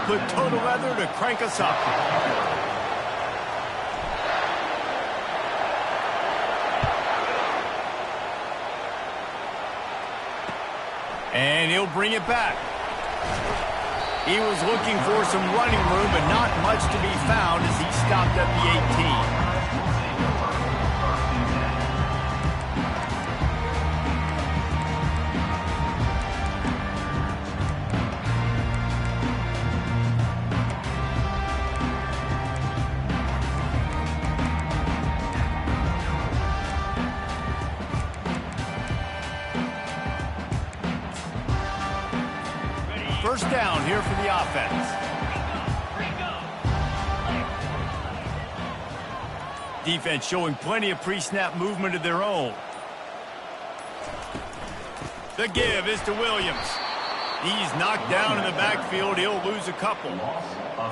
put toe to leather to crank us up. And he'll bring it back. He was looking for some running room, but not much to be found as he stopped at the 18. First down here for the offense. Defense showing plenty of pre-snap movement of their own. The give is to Williams. He's knocked down in the backfield. He'll lose a couple.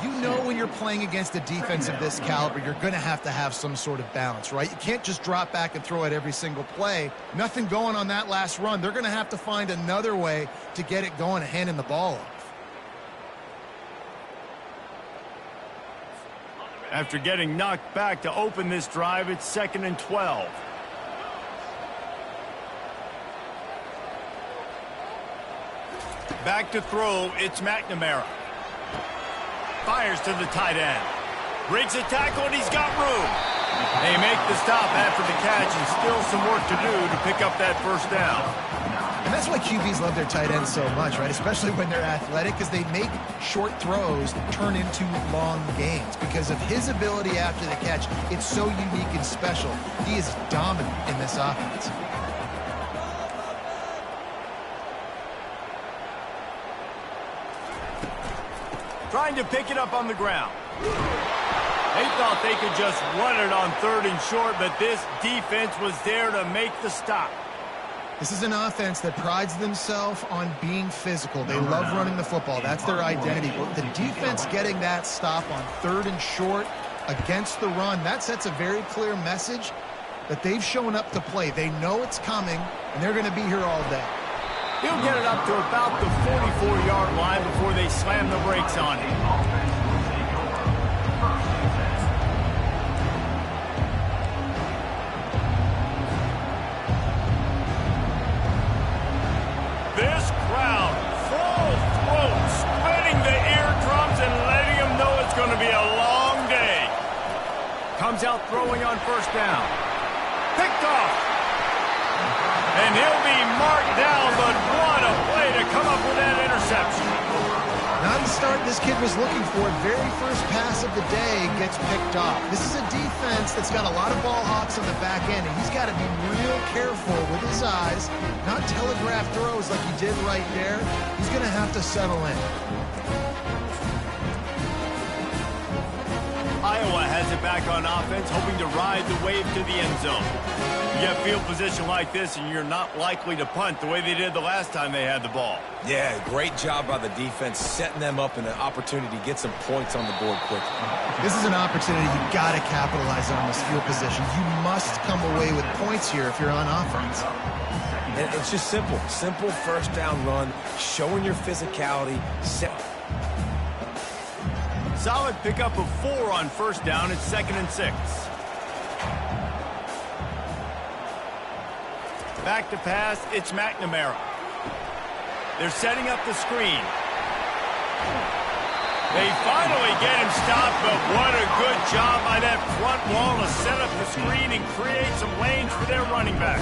You know when you're playing against a defense of this caliber, you're going to have some sort of balance, right? You can't just drop back and throw it every single play. Nothing going on that last run. They're going to have to find another way to get it going and handing the ball off. After getting knocked back to open this drive, it's 2nd and 12. Back to throw, it's McNamara. Fires to the tight end. Breaks a tackle, and he's got room. They make the stop after the catch, and still some work to do to pick up that first down. And that's why QBs love their tight ends so much, right? Especially when they're athletic, because they make short throws turn into long gains. Because of his ability after the catch, it's so unique and special. He is dominant in this offense. Trying to pick it up on the ground. They thought they could just run it on 3rd and short, but this defense was there to make the stop. This is an offense that prides themselves on being physical. They love running the football. That's their identity. But the defense getting that stop on 3rd and short against the run, that sets a very clear message that they've shown up to play. They know it's coming, and they're going to be here all day. He'll get it up to about the 44-yard line before they slam the brakes on him. This crowd, full throat, splitting the eardrums and letting them know it's going to be a long day. Comes out throwing on first down. Picked off. And he'll be marked down, but what a play to come up with that interception. Not the start this kid was looking for. Very first pass of the day gets picked off. This is a defense that's got a lot of ball hawks on the back end, and he's got to be real careful with his eyes, not telegraph throws like he did right there. He's going to have to settle in. Iowa has it back on offense, hoping to ride the wave to the end zone. You get field position like this, and you're not likely to punt the way they did the last time they had the ball. Yeah, great job by the defense, setting them up in an opportunity to get some points on the board quickly. This is an opportunity you've got to capitalize on this field position. You must come away with points here if you're on offense. And it's just simple. Simple first down run, showing your physicality. Solid pickup of 4 on first down. It's 2nd and 6. Back to pass, it's McNamara. They're setting up the screen. They finally get him stopped, but what a good job by that front wall to set up the screen and create some lanes for their running back.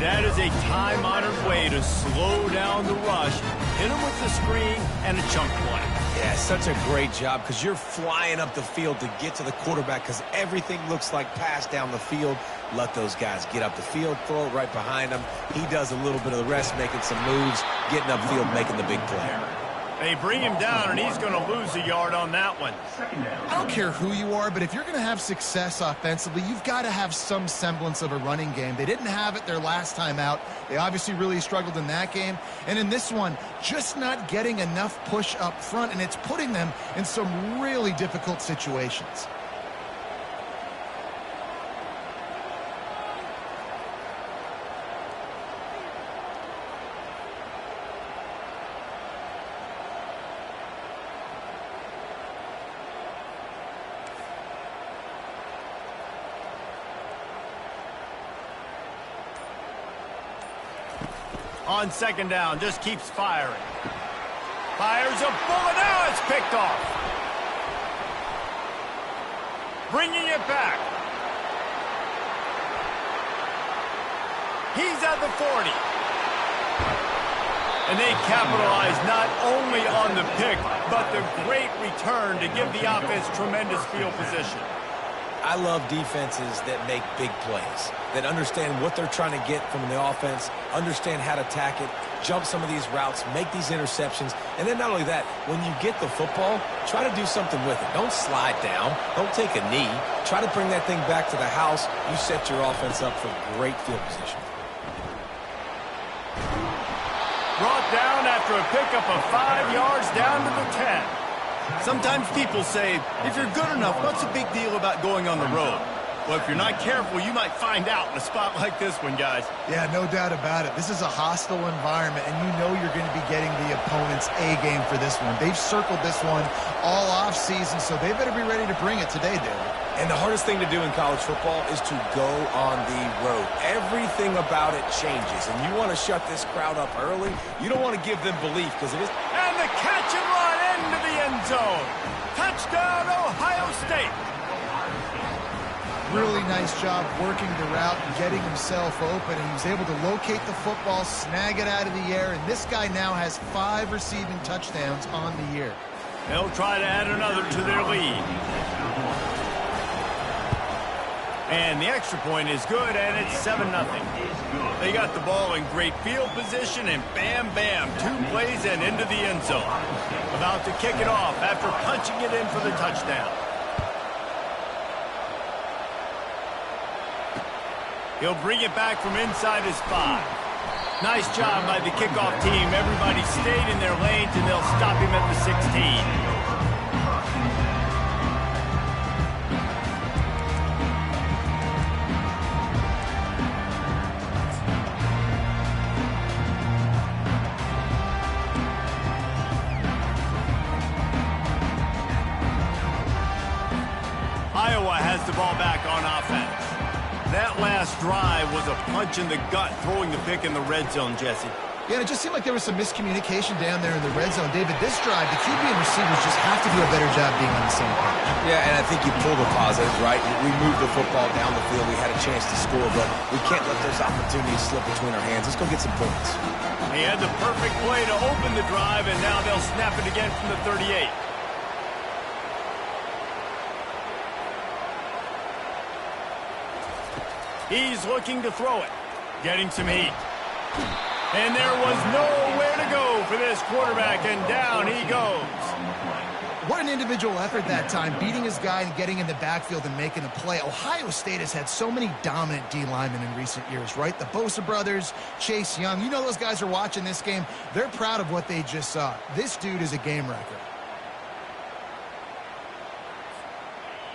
That is a time-honored way to slow down the rush, hit him with the screen, and a chunk play. Yeah, such a great job because you're flying up the field to get to the quarterback because everything looks like pass down the field. Let those guys get up the field, throw it right behind him. He does a little bit of the rest, making some moves, getting upfield, making the big play. They bring him down, and he's going to lose a yard on that one. I don't care who you are, but if you're going to have success offensively, you've got to have some semblance of a running game. They didn't have it their last time out. They obviously really struggled in that game. And in this one, just not getting enough push up front, and it's putting them in some really difficult situations. On second down, just keeps firing. Fires a bullet. Now it's picked off. Bringing it back. He's at the 40. And they capitalize not only on the pick, but the great return to give the offense tremendous field position. I love defenses that make big plays, that understand what they're trying to get from the offense, understand how to attack it, jump some of these routes, make these interceptions, and then not only that, when you get the football, try to do something with it. Don't slide down. Don't take a knee. Try to bring that thing back to the house. You set your offense up for great field position. Brought down after a pickup of 5 yards down to the 10. Sometimes people say, if you're good enough, what's the big deal about going on the road? Well, if you're not careful, you might find out in a spot like this one, guys. Yeah, no doubt about it. This is a hostile environment, and you know you're going to be getting the opponent's A game for this one. They've circled this one all offseason, so they better be ready to bring it today, David. And the hardest thing to do in college football is to go on the road. Everything about it changes, and you want to shut this crowd up early. You don't want to give them belief because it is. And the catch and run into the end zone. Touchdown, Ohio State. Really nice job working the route and getting himself open, and he was able to locate the football, snag it out of the air, and this guy now has 5 receiving touchdowns on the year. They'll try to add another to their lead. And the extra point is good, and it's 7-0. They got the ball in great field position, and bam, bam, 2 plays and into the end zone. About to kick it off after punching it in for the touchdown. He'll bring it back from inside his 5. Nice job by the kickoff team. Everybody stayed in their lanes, and they'll stop him at the 16. Iowa has the ball back on offense. That last drive was a punch in the gut, throwing the pick in the red zone, Jesse. Yeah, and it just seemed like there was some miscommunication down there in the red zone. David, this drive, the QB and receivers just have to do a better job being on the same page. Yeah, and I think you pull the positive, right? We moved the football down the field. We had a chance to score, but we can't let those opportunities slip between our hands. Let's go get some points. He had the perfect play to open the drive, and now they'll snap it again from the 38. He's looking to throw it, getting some heat. And there was nowhere to go for this quarterback, and down he goes. What an individual effort that time, beating his guy and getting in the backfield and making a play. Ohio State has had so many dominant D linemen in recent years, right? The Bosa brothers, Chase Young. You know those guys are watching this game. They're proud of what they just saw. This dude is a game wrecker.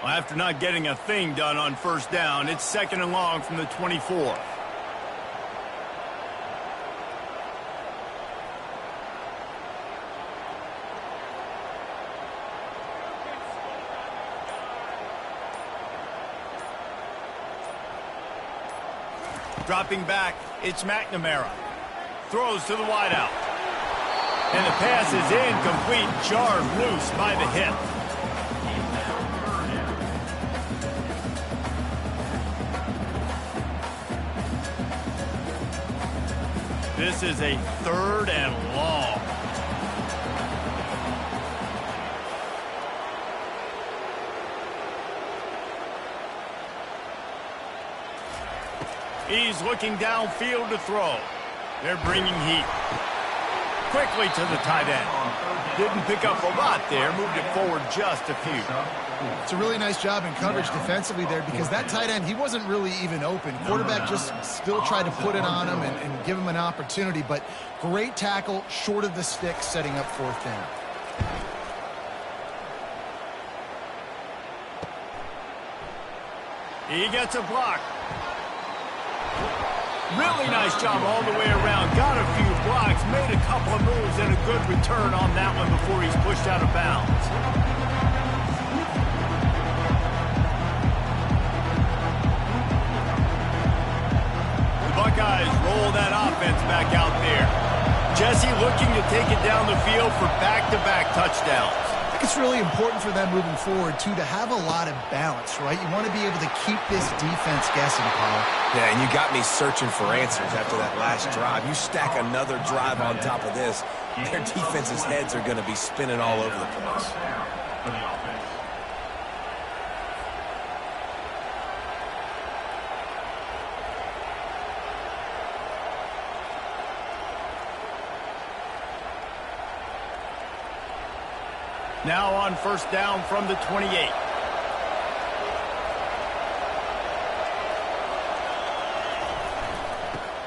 Well, after not getting a thing done on first down, it's 2nd and long from the 24. Dropping back, it's McNamara. Throws to the wideout. And the pass is incomplete, jarred loose by the hip. This is a 3rd and long. He's looking downfield to throw. They're bringing heat. Quickly to the tight end. Didn't pick up a lot there, moved it forward just a few. It's a really nice job in coverage defensively there because that tight end, he wasn't really even open. Quarterback just still tried to put it on him and give him an opportunity, but great tackle, short of the stick, setting up 4th down. He gets a block. Really nice job all the way around. Got a few blocks, made a couple of moves, and a good return on that one before he's pushed out of bounds. The Buckeyes roll that offense back out there. take it down the field for back-to-back touchdowns. I think it's really important for them moving forward, too, to have a lot of balance, right? You want to be able to keep this defense guessing, Paul. Yeah, and you got me searching for answers after that last drive. You stack another drive on top of this, their defense's heads are going to be spinning all over the place. Now on first down from the 28.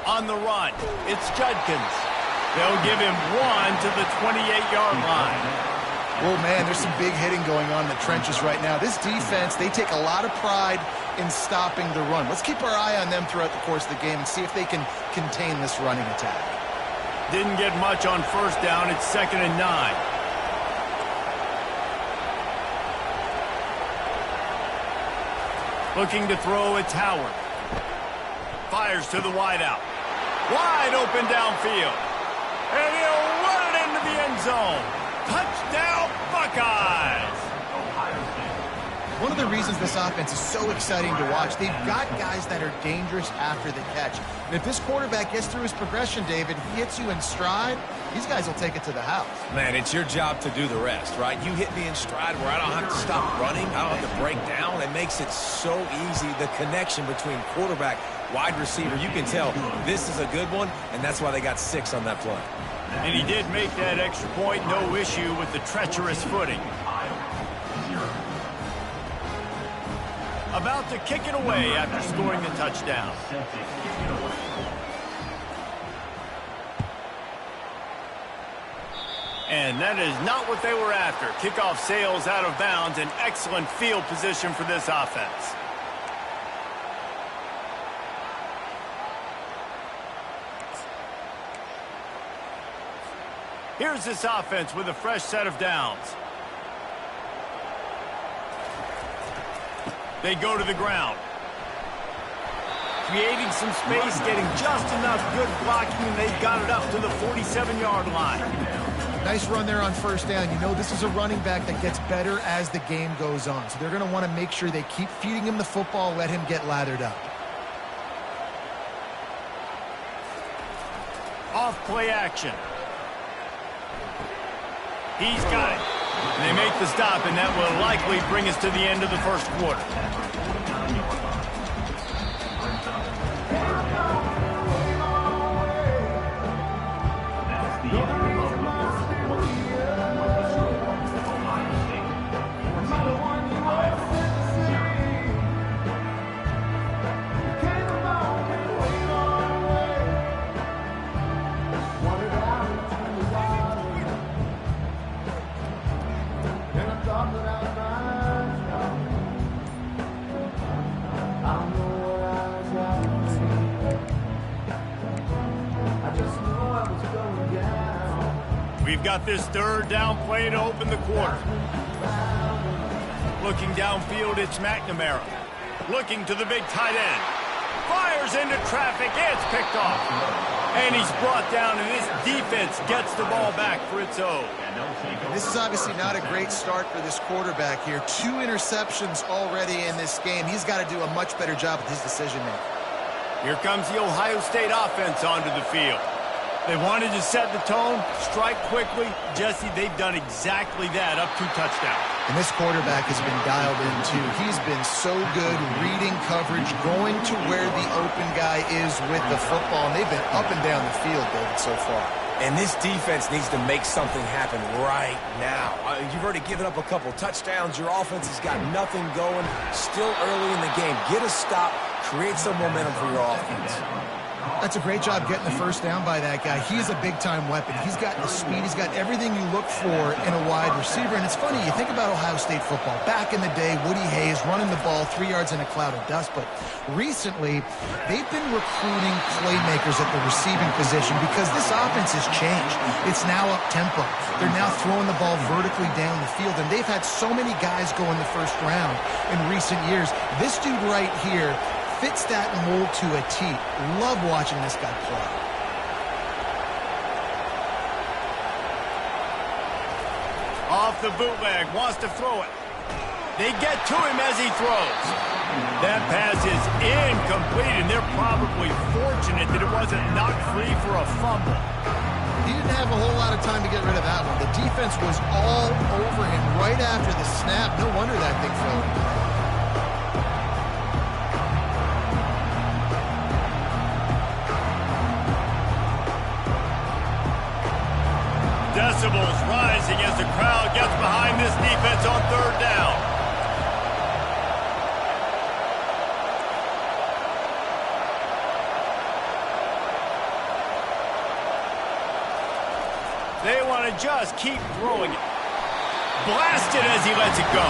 On the run, it's Judkins. They'll give him 1 to the 28-yard line. Oh, man, there's some big hitting going on in the trenches right now. This defense, they take a lot of pride in stopping the run. Let's keep our eye on them throughout the course of the game and see if they can contain this running attack. Didn't get much on first down. It's 2nd and 9. Looking to throw, it's Howard. Fires to the wideout. Wide open downfield. And he'll run it into the end zone. Touchdown, Buckeyes! One of the reasons this offense is so exciting to watch, they've got guys that are dangerous after the catch. And if this quarterback gets through his progression, David, he hits you in stride, these guys will take it to the house. Man, it's your job to do the rest, right? You hit me in stride where I don't have to stop running. I don't have to break down. It makes it so easy. The connection between quarterback, wide receiver, you can tell this is a good one, and that's why they got 6 on that play. And he did make that extra point, no issue with the treacherous footing. About to kick it away after scoring the touchdown. And that is not what they were after. Kickoff sails out of bounds, an excellent field position for this offense. Here's this offense with a fresh set of downs. They go to the ground. Creating some space, getting just enough good blocking, and they got it up to the 47-yard line. Nice run there on first down. You know this is a running back that gets better as the game goes on. So they're going to want to make sure they keep feeding him the football, let him get lathered up. Off play action. He's got it. And they make the stop, and that will likely bring us to the end of the first quarter. We've got this third down play to open the quarter. Looking downfield, it's McNamara. Looking to the big tight end. Fires into traffic. It's picked off. And he's brought down, and this defense gets the ball back for its own. This is obviously not a great start for this quarterback here. 2 interceptions already in this game. He's got to do a much better job with his decision-making. Here comes the Ohio State offense onto the field. They wanted to set the tone, strike quickly. Jesse, they've done exactly that, up 2 touchdowns. And this quarterback has been dialed in, too. He's been so good reading coverage, going to where the open guy is with the football. And they've been up and down the field, David, so far. And this defense needs to make something happen right now. You've already given up a couple touchdowns. Your offense has got nothing going. Still early in the game. Get a stop. Create some momentum for your offense. That's a great job getting the first down by that guy. He's a big-time weapon. He's got the speed. He's got everything you look for in a wide receiver. And it's funny, you think about Ohio State football. Back in the day, Woody Hayes running the ball 3 yards in a cloud of dust. But recently, they've been recruiting playmakers at the receiving position because this offense has changed. It's now up-tempo. They're now throwing the ball vertically down the field. And they've had so many guys go in the first round in recent years. This dude right here fits that mold to a T. Love watching this guy play. the bootleg, wants to throw it. They get to him as he throws. That pass is incomplete, and they're probably fortunate that it wasn't knocked free for a fumble. He didn't have a whole lot of time to get rid of that one. The defense was all over him right after the snap. No wonder that thing fell. Decibels rising as the crowd gets behind this defense on third down. They want to just keep throwing it. Blasted as he lets it go.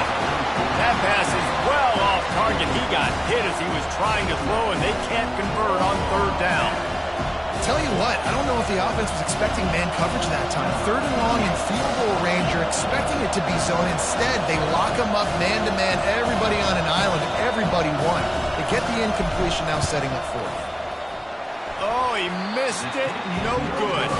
That pass is well off target. He got hit as he was trying to throw, and they can't convert on third down. Tell you what, I don't know if the offense was expecting man coverage that time. Third and long in field goal range, you're expecting it to be zone. Instead, they lock him up man-to-man, everybody on an island, everybody won. They get the incompletion, now setting up fourth. Oh, he missed it. No good.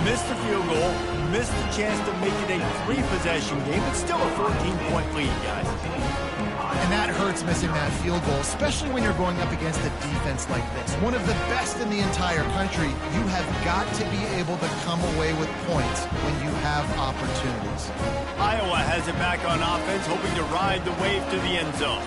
Missed the field goal, missed the chance to make it a three-possession game, but still a 14-point lead, guys. And that hurts, missing that field goal, especially when you're going up against a defense like this. One of the best in the entire country. You have got to be able to come away with points when you have opportunities. Iowa has it back on offense, hoping to ride the wave to the end zone.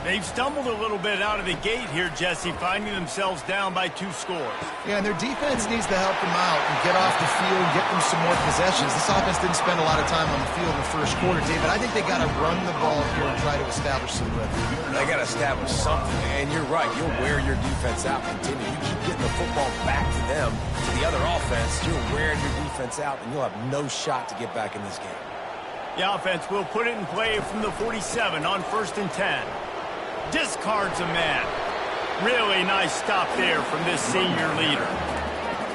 They've stumbled a little bit out of the gate here, Jesse, finding themselves down by 2 scores. Yeah, and their defense needs to help them out and get off the field, get them some more possessions. This offense didn't spend a lot of time on the field in the first quarter, David. I think they got to run the ball here and try to establish some rhythm. They got to establish something, and you're right. You'll wear your defense out. Continue. You keep getting the football back to them, to the other offense. You're wearing your defense out, and you'll have no shot to get back in this game. The offense will put it in play from the 47 on 1st and 10. Discards a man. Really nice stop there from this senior leader.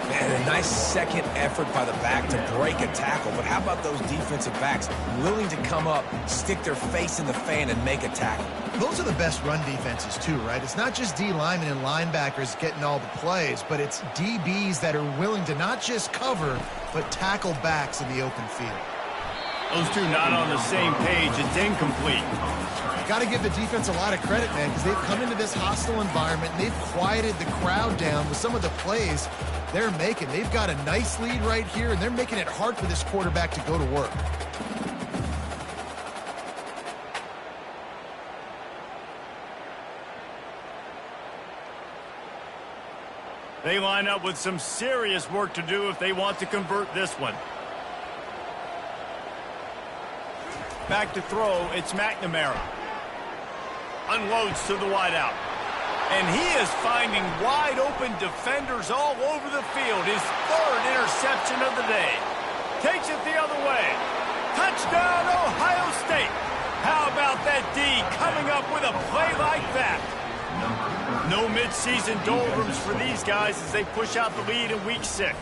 Man, a nice second effort by the back to break a tackle. But how about those defensive backs willing to come up, stick their face in the fan, and make a tackle? Those are the best run defenses, too, right? It's not just D linemen and linebackers getting all the plays, but it's DBs that are willing to not just cover, but tackle backs in the open field. Those two not on the same page. It's incomplete. Got to give the defense a lot of credit, man, because they've come into this hostile environment and they've quieted the crowd down with some of the plays they're making. They've got a nice lead right here, and they're making it hard for this quarterback to go to work. They line up with some serious work to do if they want to convert this one. Back to throw, it's McNamara. Unloads to the wideout. And he is finding wide-open defenders all over the field. His 3rd interception of the day. Takes it the other way. Touchdown, Ohio State. How about that D coming up with a play like that? No midseason doldrums for these guys as they push out the lead in Week 6.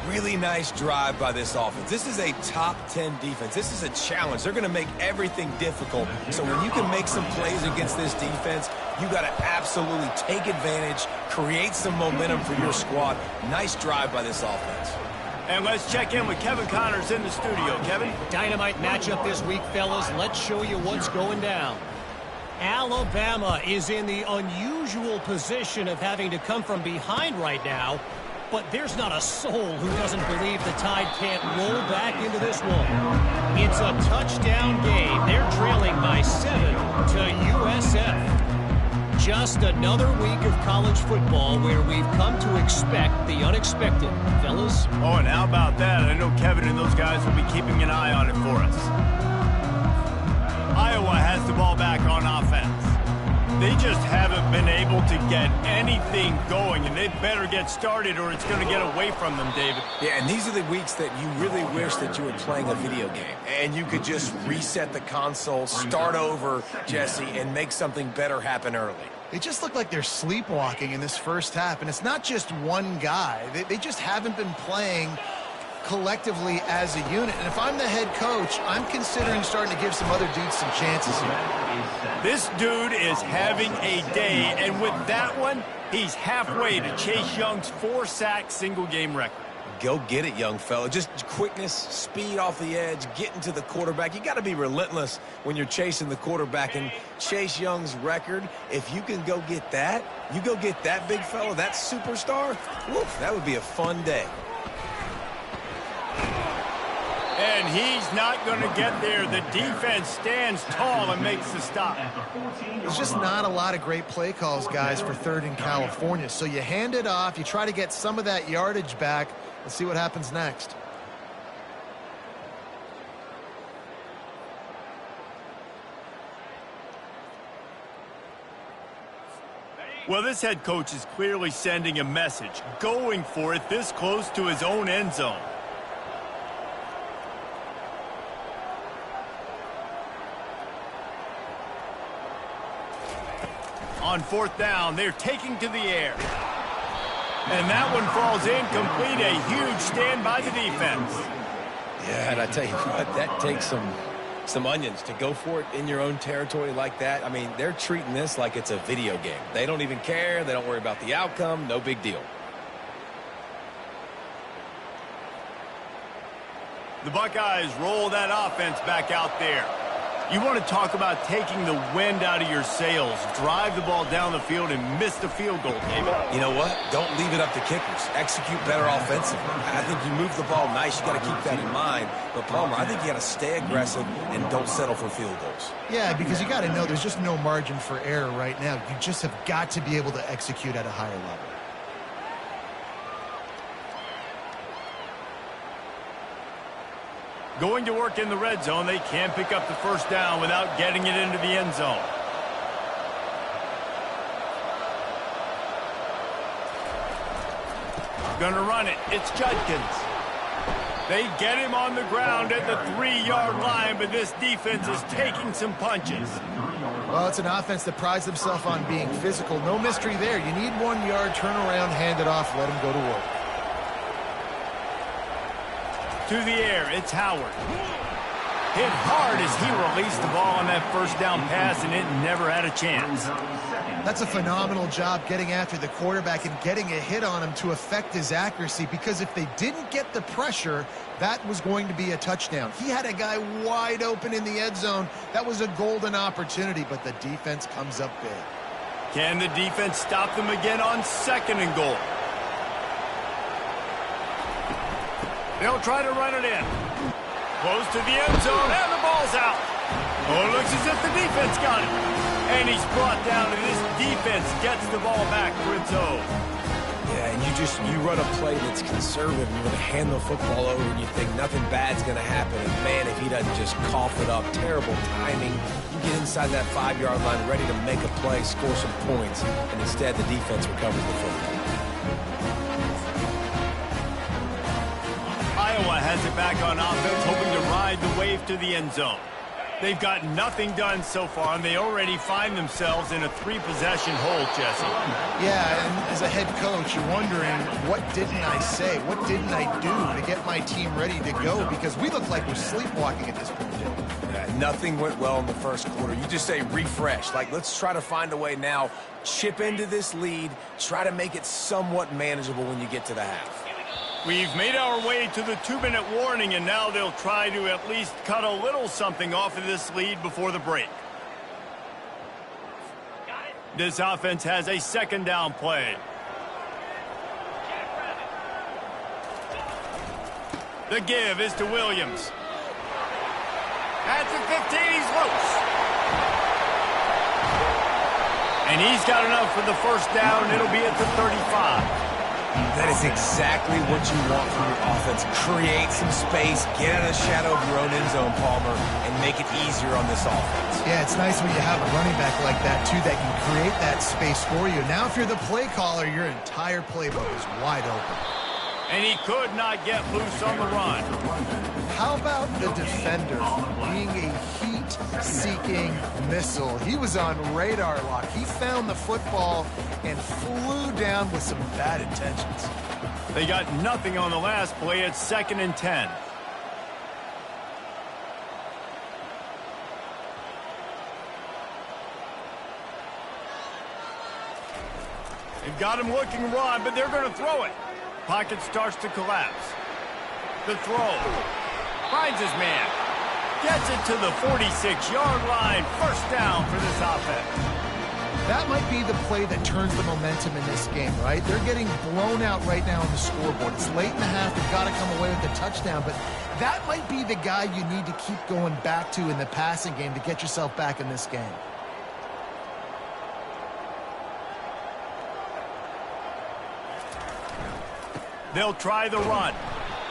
Really nice drive by this offense. This is a top 10 defense. This is a challenge. They're going to make everything difficult. So when you can make some plays against this defense, you got to absolutely take advantage, create some momentum for your squad. Nice drive by this offense. And let's check in with Kevin Connors in the studio. Kevin? Dynamite matchup this week, fellas. Let's show you what's going down. Alabama is in the unusual position of having to come from behind right now. But there's not a soul who doesn't believe the Tide can't roll back into this one. It's a touchdown game. They're trailing by 7 to USF. Just another week of college football where we've come to expect the unexpected. Fellas? Oh, and how about that? I know Kevin and those guys will be keeping an eye on it for us. Iowa has the ball back on offense. They just haven't been able to get anything going, and they better get started or it's going to get away from them, David. Yeah, and these are the weeks that you really wish that you were playing a video game, and you could just reset the console, start over, Jesse, and make something better happen early. They just look like they're sleepwalking in this first half, and it's not just one guy. They just haven't been playing collectively as a unit. And if I'm the head coach, I'm considering starting to give some other dudes some chances here. This dude is having a day, and with that one, he's halfway to Chase Young's 4-sack single-game record. Go get it, young fella. Just quickness, speed off the edge, getting to the quarterback. You got to be relentless when you're chasing the quarterback. And Chase Young's record, if you can go get that, you go get that big fella, that superstar, woof, that would be a fun day. And he's not going to get there. The defense stands tall and makes the stop. There's just not a lot of great play calls, guys, for 3rd and California. So you hand it off, you try to get some of that yardage back. Let's see what happens next. Well, this head coach is clearly sending a message, going for it this close to his own end zone. On 4th down, they're taking to the air. And that one falls incomplete. A huge stand by the defense. Yeah, and I tell you what, that takes some onions to go for it in your own territory like that. I mean, they're treating this like it's a video game. They don't even care. They don't worry about the outcome. No big deal. The Buckeyes roll that offense back out there. You want to talk about taking the wind out of your sails. Drive the ball down the field and miss the field goal, David. You know what? Don't leave it up to kickers. Execute better offensively. I think you move the ball nice. You got to keep that in mind. But, Palmer, I think you got to stay aggressive and don't settle for field goals. Yeah, because you got to know there's just no margin for error right now. You just have got to be able to execute at a higher level. Going to work in the red zone. They can't pick up the 1st down without getting it into the end zone. Gonna run it. It's Judkins. They get him on the ground at the 3-yard line, but this defense is taking some punches. Well, it's an offense that prides themselves on being physical. No mystery there. You need 1 yard, turn around, hand it off, let him go to work. To the air, it's Howard. Hit hard as he released the ball on that 1st down pass, and it never had a chance. That's a phenomenal job getting after the quarterback and getting a hit on him to affect his accuracy, because if they didn't get the pressure, that was going to be a touchdown. He had a guy wide open in the end zone. That was a golden opportunity, but the defense comes up big. Can the defense stop them again on 2nd and goal? They'll try to run it in. Close to the end zone, and the ball's out. Oh, it looks as if the defense got it. And he's brought down, and this defense gets the ball back for its own. Yeah, and you run a play that's conservative. You're going to hand the football over, and you think nothing bad's going to happen. And, man, if he doesn't just cough it up, terrible timing. You get inside that 5-yard line ready to make a play, score some points, and instead the defense recovers the football. Iowa has it back on offense, hoping to ride the wave to the end zone. They've got nothing done so far, and they already find themselves in a 3-possession hole, Jesse. Yeah, and as a head coach, you're wondering, what didn't I say? What didn't I do to get my team ready to go? Because we look like we're sleepwalking at this point. Nothing went well in the 1st quarter. You just say refresh. Like, let's try to find a way now, chip into this lead, try to make it somewhat manageable when you get to the half. We've made our way to the 2-minute warning, and now they'll try to at least cut a little something off of this lead before the break. This offense has a 2nd down play. The give is to Williams. At the 15, he's loose. And he's got enough for the 1st down. It'll be at the 35. That is exactly what you want from your offense. Create some space, get out of the shadow of your own end zone, Palmer, and make it easier on this offense. Yeah, it's nice when you have a running back like that, too, that can create that space for you. Now, if you're the play caller, your entire playbook is wide open. And he could not get loose on the run. How about the defender being a heat-seeking missile? He was on radar lock. He found the football and flew down with some bad intentions. They got nothing on the last play. It's 2nd and 10. They've got him looking run, but they're going to throw it. Pocket starts to collapse. The throw. Finds his man. Gets it to the 46-yard line. First down for this offense. That might be the play that turns the momentum in this game, right? They're getting blown out right now on the scoreboard. It's late in the half. They've got to come away with a touchdown, but that might be the guy you need to keep going back to in the passing game to get yourself back in this game. They'll try the run.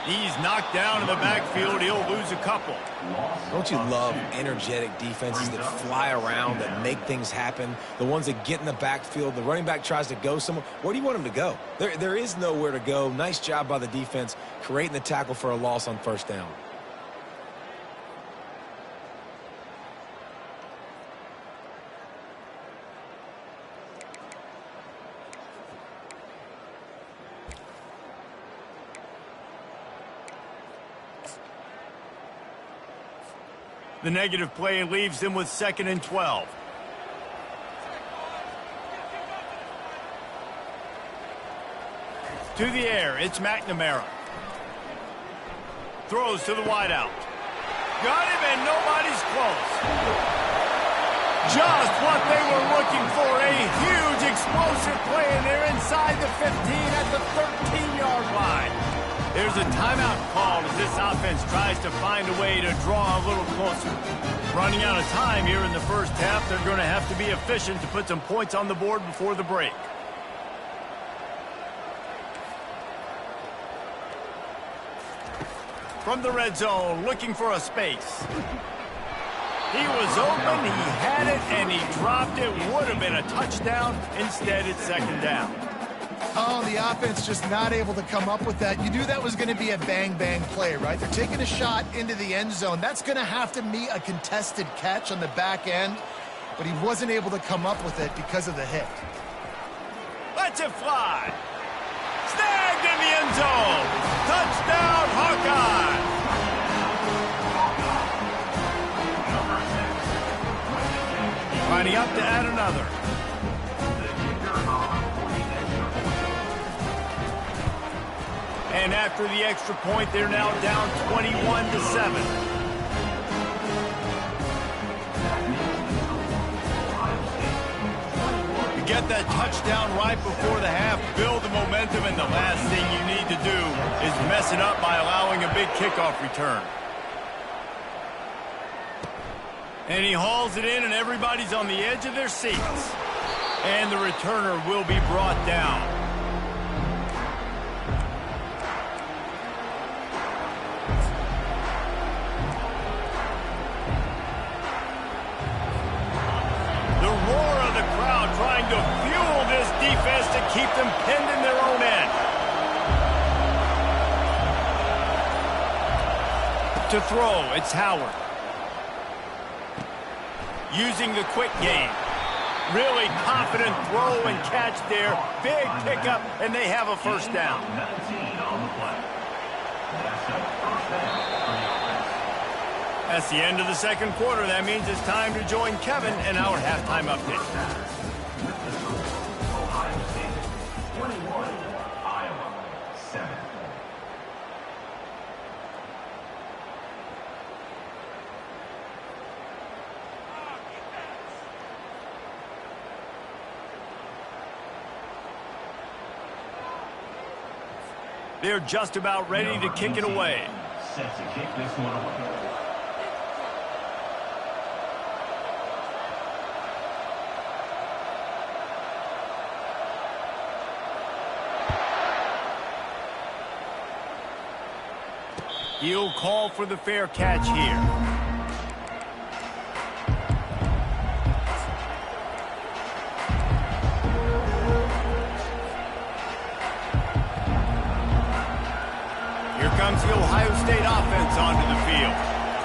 He's knocked down in the backfield. He'll lose a couple. Don't you love energetic defenses that fly around, that make things happen? The ones that get in the backfield, the running back tries to go somewhere. Where do you want him to go? There is nowhere to go. Nice job by the defense creating the tackle for a loss on first down. The negative play leaves them with 2nd and 12. To the air, it's McNamara. Throws to the wideout. Got him, and nobody's close. Just what they were looking for, a huge explosive play, and they're inside the 15 at the 13-yard line. There's a timeout called as this offense tries to find a way to draw a little closer. Running out of time here in the first half, they're going to have to be efficient to put some points on the board before the break. From the red zone, looking for a space. He was open, he had it, and he dropped it. Would have been a touchdown. Instead, it's 2nd down. Oh, the offense just not able to come up with that. You knew that was going to be a bang-bang play, right? They're taking a shot into the end zone. That's going to have to meet a contested catch on the back end, but he wasn't able to come up with it because of the hit. Lets it fly. Snagged in the end zone. Touchdown, Hawkeye. Lining up to add another. And after the extra point, they're now down 21-7. You get that touchdown right before the half, build the momentum, and the last thing you need to do is mess it up by allowing a big kickoff return. And he hauls it in, and everybody's on the edge of their seats. And the returner will be brought down. The roar of the crowd trying to fuel this defense to keep them pinned in their own end. To throw, it's Howard. Using the quick game. Really confident throw and catch there. Big pickup, and they have a first down. That's the end of the second quarter. That means it's time to join Kevin in our halftime update. They're just about ready to kick it away. Set to kick this one away. He'll call for the fair catch here. Comes the Ohio State offense onto the field.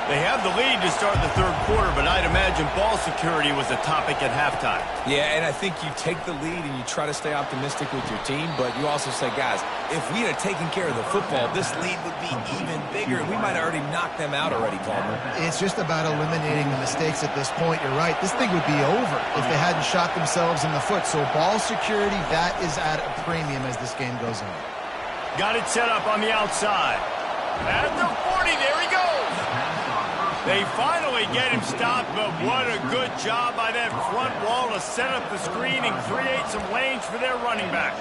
They have the lead to start the third quarter, but I'd imagine ball security was a topic at halftime. Yeah, and I think you take the lead and you try to stay optimistic with your team, but you also say, guys, if we had taken care of the football, this lead would be even bigger. We might have already knocked them out already, Palmer. It's just about eliminating the mistakes at this point. You're right. This thing would be over if they hadn't shot themselves in the foot. So ball security, that is at a premium as this game goes on. Got it set up on the outside. At the 40, there he goes. They finally get him stopped, but what a good job by that front wall to set up the screen and create some lanes for their running back.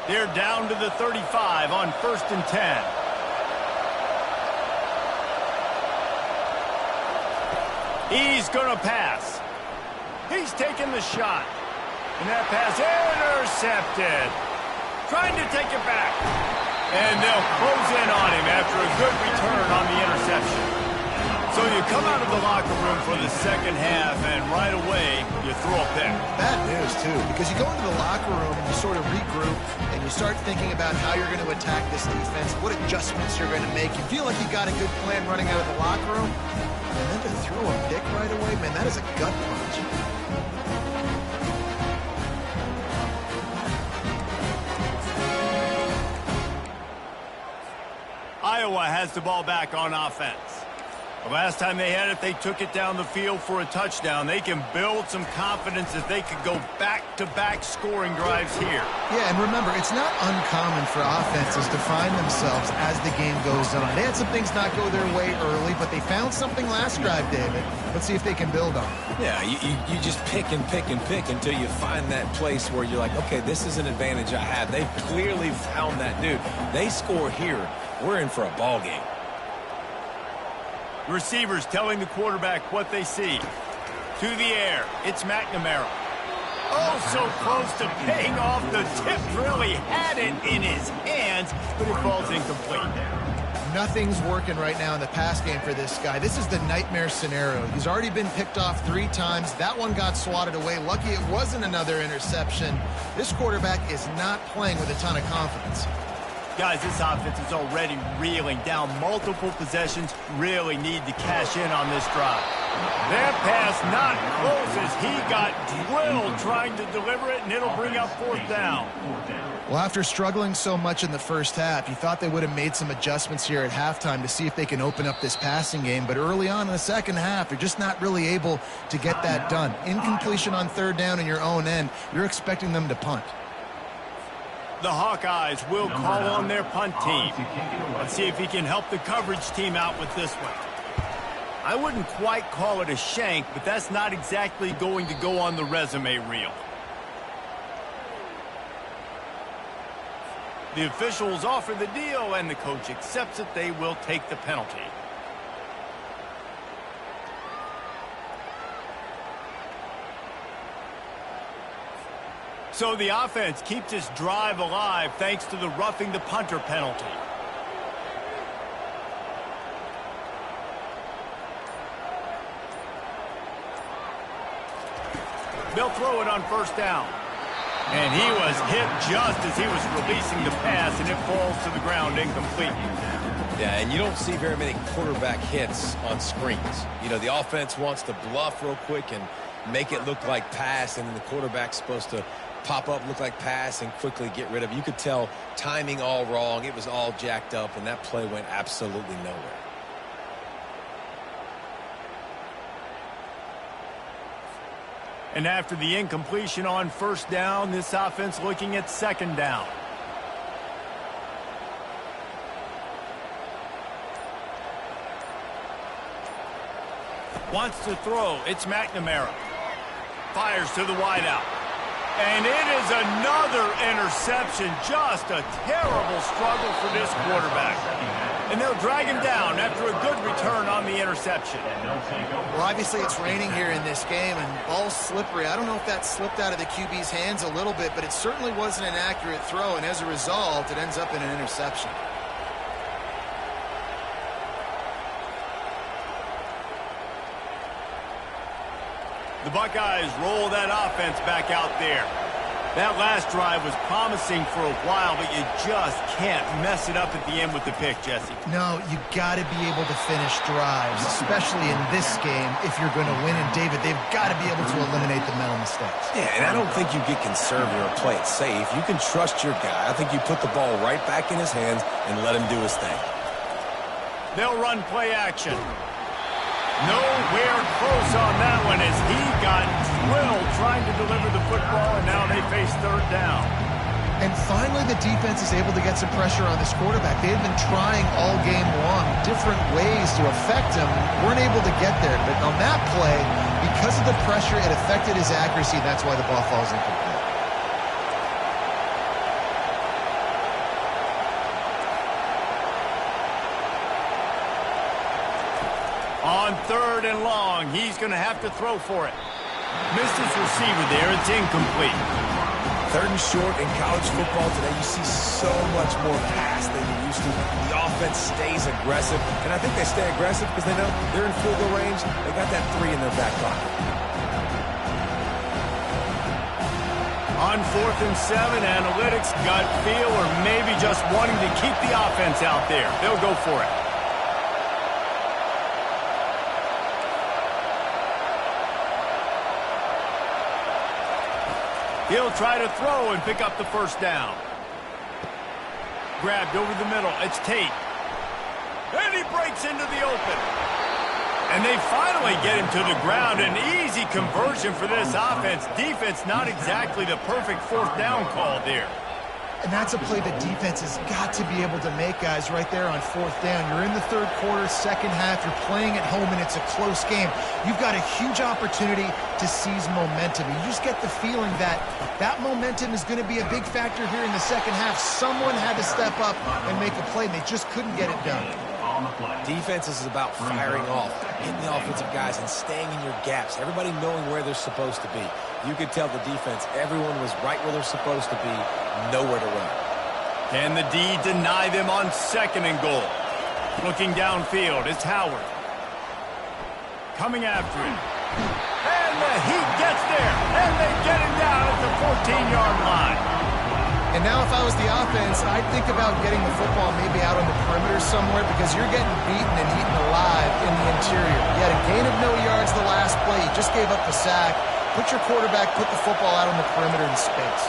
They're down to the 35 on 1st and 10. He's going to pass. He's taking the shot. And that pass intercepted. Trying to take it back. And they'll close in on him after a good return on the interception. So you come out of the locker room for the second half, and right away, you throw a pick. Bad news, too, because you go into the locker room and you sort of regroup, and you start thinking about how you're going to attack this defense, what adjustments you're going to make. You feel like you got a good plan running out of the locker room, and then to throw a pick right away, man, that is a gut punch. Iowa has the ball back on offense. The last time they had it, they took it down the field for a touchdown. They can build some confidence that they could go back-to-back scoring drives here. Yeah, and remember, it's not uncommon for offenses to find themselves as the game goes on. They had some things not go their way early, but they found something last drive, David. Let's see if they can build on it. Yeah, you just pick and pick and pick until you find that place where you're like, okay, this is an advantage I have. They've clearly found that, dude. They score here. We're in for a ball game. Receivers telling the quarterback what they see. To the air, it's McNamara. Oh, so close to paying off. The tip really had it in his hands, but it falls incomplete. Nothing's working right now in the pass game for this guy. This is the nightmare scenario. He's already been picked off 3 times. That one got swatted away. Lucky it wasn't another interception. This quarterback is not playing with a ton of confidence. Guys, this offense is already reeling down multiple possessions. Really need to cash in on this drive. That pass not close as he got drilled trying to deliver it, and it'll bring up 4th down. Well, after struggling so much in the first half, you thought they would have made some adjustments here at halftime to see if they can open up this passing game. But early on in the second half, they're just not really able to get that done. Incompletion on 3rd down in your own end, you're expecting them to punt. The Hawkeyes will call on their punt team. Let's see if he can help the coverage team out with this one. I wouldn't quite call it a shank, but that's not exactly going to go on the resume reel. The officials offer the deal, and the coach accepts it. They will take the penalty. So the offense keeps this drive alive thanks to the roughing the punter penalty. They'll throw it on 1st down. And he was hit just as he was releasing the pass, and it falls to the ground incomplete. Yeah, and you don't see very many quarterback hits on screens. You know, the offense wants to bluff real quick and make it look like pass, and then the quarterback's supposed to pop up, look like pass, and quickly get rid of it. You could tell timing all wrong. It was all jacked up, and that play went absolutely nowhere. And after the incompletion on 1st down, this offense looking at 2nd down. Wants to throw. It's McNamara. Fires to the wideout. And it is another interception. Just a terrible struggle for this quarterback. And they'll drag him down after a good return on the interception. Well, obviously it's raining here in this game, and ball's slippery. I don't know if that slipped out of the QB's hands a little bit, but it certainly wasn't an accurate throw, and as a result, it ends up in an interception. The Buckeyes roll that offense back out there. That last drive was promising for a while, but you just can't mess it up at the end with the pick, Jesse. No, you got to be able to finish drives, especially in this game if you're going to win. And, David, they've got to be able to eliminate the mental mistakes. Yeah, and I don't think you get conservative or play it safe. You can trust your guy. I think you put the ball right back in his hands and let him do his thing. They'll run play action. Nowhere close on that one as he got drilled trying to deliver the football, and now they face third down. And finally, the defense is able to get some pressure on this quarterback. They had been trying all game long different ways to affect him, weren't able to get there. But on that play, because of the pressure, it affected his accuracy. That's why the ball falls incomplete. On third and long, he's going to have to throw for it. Missed his receiver there. It's incomplete. Third and short in college football today, you see so much more pass than you used to. The offense stays aggressive, and I think they stay aggressive because they know they're in field goal range. They got that 3 in their back pocket. On 4th and 7, analytics, gut feel, or maybe just wanting to keep the offense out there. They'll go for it. He'll try to throw and pick up the first down. Grabbed over the middle. It's Tate. And he breaks into the open. And they finally get him to the ground. An easy conversion for this offense. Defense not exactly the perfect 4th down call there. And that's a play the defense has got to be able to make, guys, right there on 4th down. You're in the third quarter, second half. You're playing at home, and it's a close game. You've got a huge opportunity to seize momentum. You just get the feeling that that momentum is going to be a big factor here in the second half. Someone had to step up and make a play, and they just couldn't get it done. Defense is about firing off, hitting the offensive guys, and staying in your gaps. Everybody knowing where they're supposed to be. You could tell the defense, everyone was right where they're supposed to be, nowhere to run. Can the D deny them on 2nd and goal? Looking downfield, it's Howard. Coming after him. And the Heat gets there, and they get him down at the 14-yard line. And now if I was the offense, I'd think about getting the football maybe out on the perimeter somewhere because you're getting beaten and eaten alive in the interior. You had a gain of no yards the last play. You just gave up the sack. Put your quarterback, put the football out on the perimeter in space.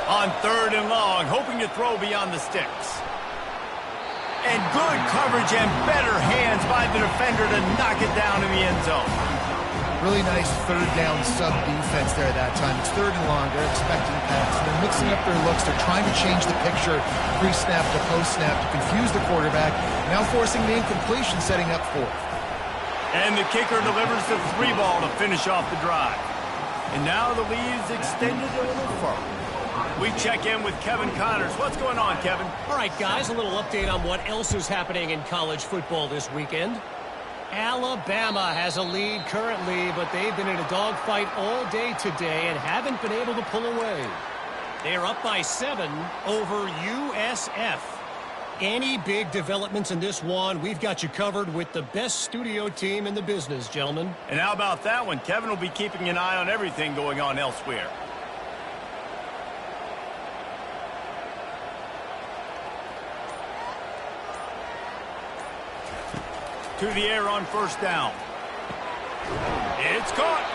On 3rd and long, hoping to throw beyond the sticks. And good coverage and better hands by the defender to knock it down in the end zone. Really nice 3rd down sub-defense there that time. It's 3rd and long. They're expecting pass. They're mixing up their looks. They're trying to change the picture pre-snap to post-snap to confuse the quarterback. Now forcing the incompletion, setting up 4th. And the kicker delivers the 3 ball to finish off the drive. And now the lead is extended a little further. We check in with Kevin Connors. What's going on, Kevin? All right, guys, a little update on what else is happening in college football this weekend. Alabama has a lead currently, but they've been in a dogfight all day today and haven't been able to pull away. They're up by 7 over USF. Any big developments in this one, we've got you covered with the best studio team in the business, gentlemen. And how about that one? Kevin will be keeping an eye on everything going on elsewhere. To the air on 1st down. It's caught.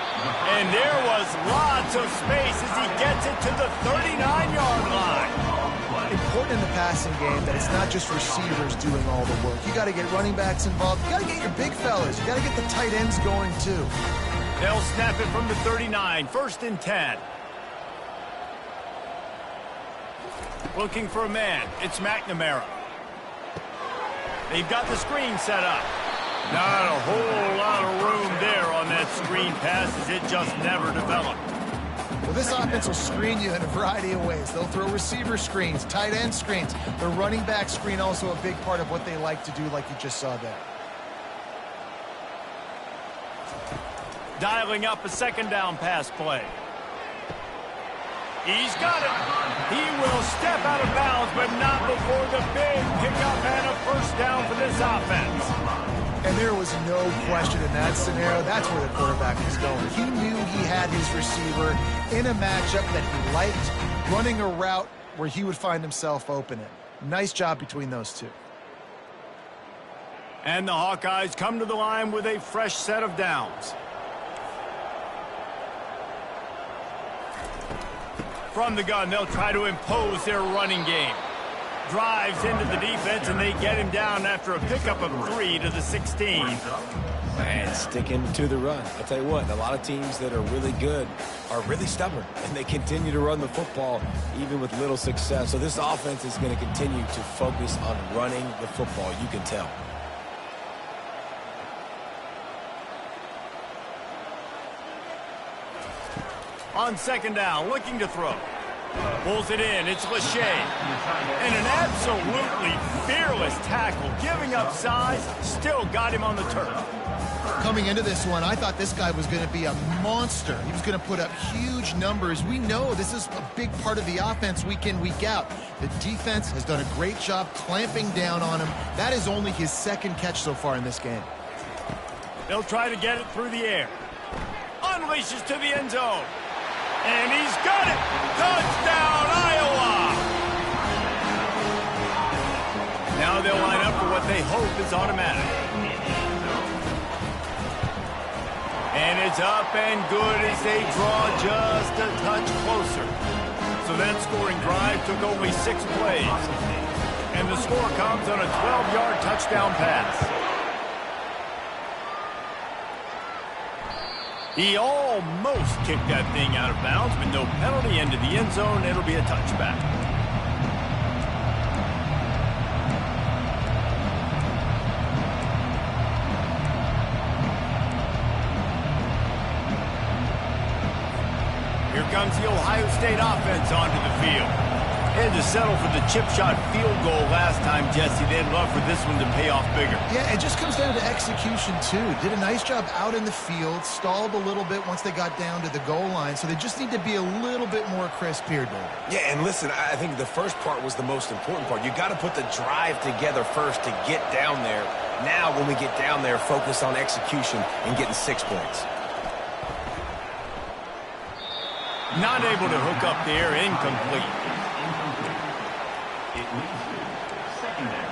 And there was lots of space as he gets it to the 39-yard line. Important in the passing game that it's not just receivers doing all the work. You got to get running backs involved. You got to get your big fellas. You got to get the tight ends going too. They'll snap it from the 39. 1st and 10. Looking for a man. It's McNamara. They've got the screen set up. Not a whole lot of room there on that screen pass as it just never developed. Well, this offense will screen you in a variety of ways. They'll throw receiver screens, tight end screens. The running back screen also a big part of what they like to do, like you just saw there. Dialing up a 2nd down pass play. He's got it. He will step out of bounds, but not before the big pickup and a 1st down for this offense. And there was no question in that scenario. That's where the quarterback was going. He knew he had his receiver in a matchup that he liked, running a route where he would find himself open in. Nice job between those two. And the Hawkeyes come to the line with a fresh set of downs. From the gun, they'll try to impose their running game. Drives into the defense, and they get him down after a pickup of 3 to the 16. And sticking to the run. I'll tell you what, a lot of teams that are really good are really stubborn, and they continue to run the football even with little success. So this offense is going to continue to focus on running the football. You can tell. On second down, looking to throw. Pulls it in. It's Lachey. And an absolutely fearless tackle. Giving up size, still got him on the turf. Coming into this one, I thought this guy was going to be a monster. He was going to put up huge numbers. We know this is a big part of the offense week in, week out. The defense has done a great job clamping down on him. That is only his second catch so far in this game. They'll try to get it through the air. Unleashes to the end zone. And he's got it! Touchdown, Iowa! Now they'll line up for what they hope is automatic. And it's up and good as they draw just a touch closer. So that scoring drive took only 6 plays. And the score comes on a 12-yard touchdown pass. He almost kicked that thing out of bounds, but no penalty into the end zone. It'll be a touchback. Here comes the Ohio State offense onto the field. Had to settle for the chip shot field goal last time, Jesse. They'd love for this one to pay off bigger. Yeah, it just comes down to execution, too. Did a nice job out in the field, stalled a little bit once they got down to the goal line, so they just need to be a little bit more crisp here, David. Yeah, and listen, I think the first part was the most important part. You got to put the drive together first to get down there. Now, when we get down there, focus on execution and getting 6 points. Not able to hook up there, incomplete. It leads to second down.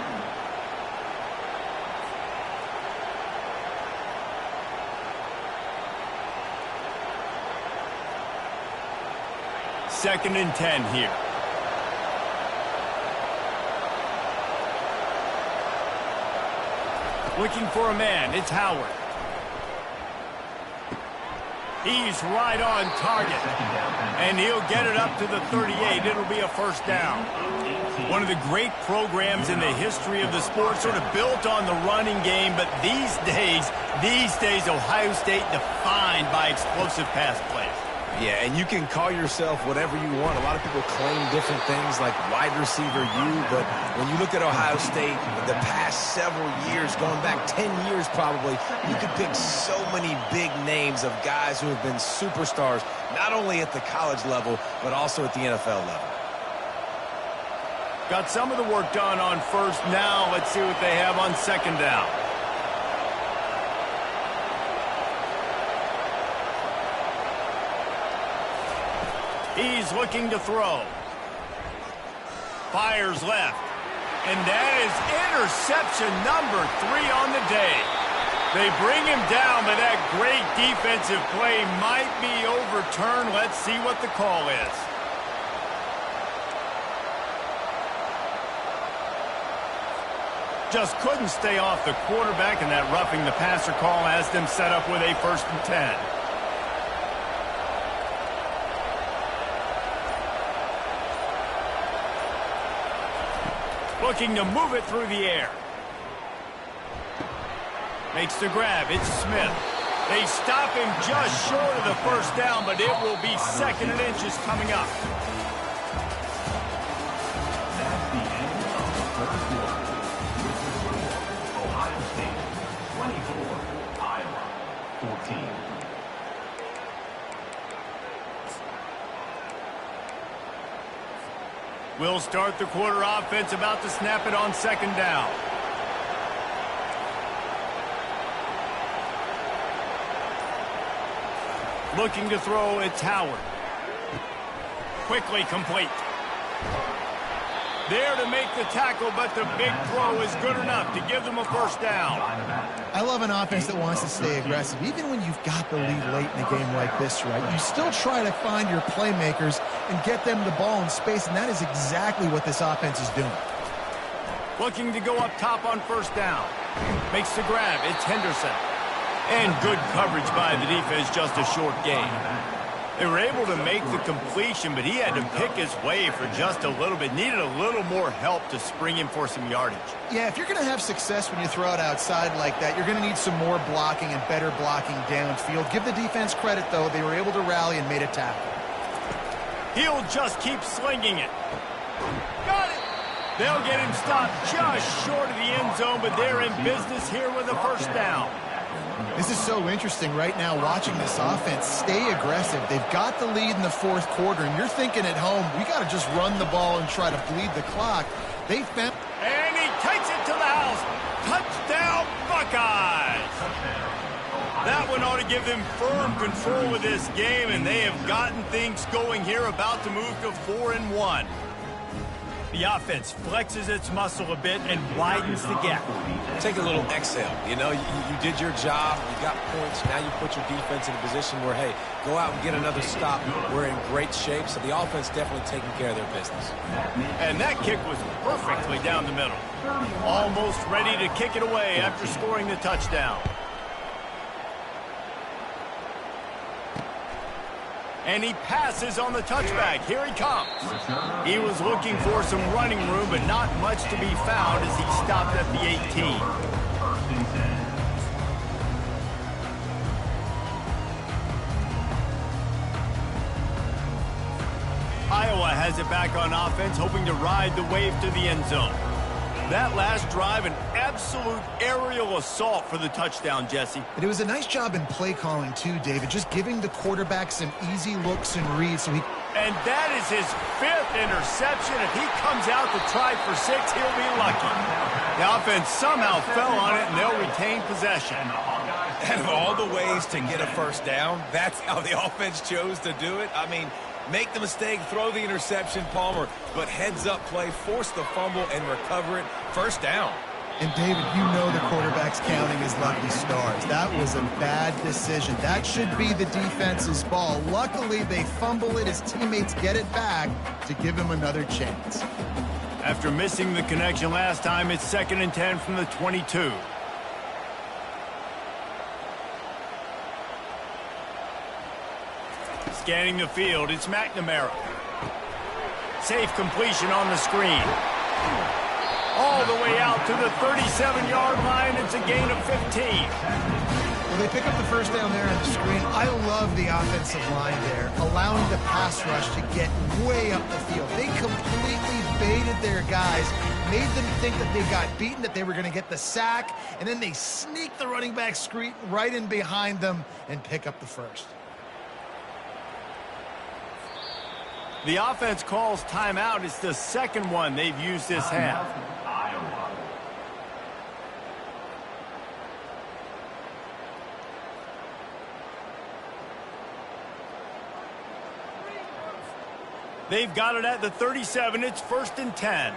Second and 10 here. Looking for a man. It's Howard. He's right on target. And he'll get it up to the 38. It'll be a first down. One of the great programs in the history of the sport, sort of built on the running game, but these days, Ohio State defined by explosive pass plays. Yeah, and you can call yourself whatever you want. A lot of people claim different things like wide receiver U, but when you look at Ohio State, the past several years, going back 10 years probably, you could pick so many big names of guys who have been superstars, not only at the college level, but also at the NFL level. Got some of the work done on first. Now let's see what they have on second down. He's looking to throw. Fires left. And that is interception number 3 on the day. They bring him down, but that great defensive play might be overturned. Let's see what the call is. Just couldn't stay off the quarterback, and that roughing the passer call has them set up with a first and 10. Looking to move it through the air. Makes the grab. It's Smith. They stop him just short of the first down, but it will be second and inches coming up. That's the end of the first quarter. Ohio State 24, Iowa 14. We'll start the quarter. Offense about to snap it on second down. Looking to throw, it's Howard. Quickly complete. There to make the tackle, but the big throw is good enough to give them a first down. I love an offense that wants to stay aggressive. Even when you've got the lead late in a game like this, right, you still try to find your playmakers and get them the ball in space, and that is exactly what this offense is doing. Looking to go up top on first down. Makes the grab. It's Henderson. And good coverage by the defense, just a short gain. They were able to make the completion, but he had to pick his way for just a little bit. Needed a little more help to spring him for some yardage. Yeah, if you're going to have success when you throw it outside like that, you're going to need some more blocking and better blocking downfield. Give the defense credit, though. They were able to rally and made a tackle. He'll just keep slinging it. Got it! They'll get him stopped just short of the end zone, but they're in business here with a first down. This is so interesting right now watching this offense stay aggressive. They've got the lead in the fourth quarter, and you're thinking at home, we got to just run the ball and try to bleed the clock. They found... And he takes it to the house. Touchdown, Buckeyes! That one ought to give them firm control of this game, and they have gotten things going here, about to move to 4-1. The offense flexes its muscle a bit and widens the gap. Take a little exhale. You know, you did your job. You got points. Now you put your defense in a position where, hey, go out and get another stop. We're in great shape. So the offense definitely taking care of their business. And that kick was perfectly down the middle. Almost ready to kick it away after scoring the touchdown. And he passes on the touchback. Here he comes. He was looking for some running room, but not much to be found as he stopped at the 18. Iowa has it back on offense, hoping to ride the wave to the end zone. That last drive, an absolute aerial assault for the touchdown, Jesse. But it was a nice job in play calling, too, David, just giving the quarterback some easy looks and reads. So he... And that is his 5th interception. If he comes out to try for 6, he'll be lucky. The offense somehow fell on it, and they'll retain possession. And of all the ways to get a first down, that's how the offense chose to do it. I mean, make the mistake, throw the interception, Palmer, but heads-up play, force the fumble, and recover it. First down. And, David, you know the quarterback's counting his lucky stars. That was a bad decision. That should be the defense's ball. Luckily, they fumble it. His teammates get it back to give him another chance. After missing the connection last time, it's 2nd and 10 from the 22. Scanning the field, it's McNamara. Safe completion on the screen. All the way out to the 37-yard line. It's a gain of 15. Well, they pick up the first down there on the screen. I love the offensive line there, allowing the pass rush to get way up the field. They completely baited their guys, made them think that they got beaten, that they were going to get the sack, and then they sneak the running back screen right in behind them and pick up the first. The offense calls timeout. It's the second one they've used this half. They've got it at the 37. It's 1st and 10.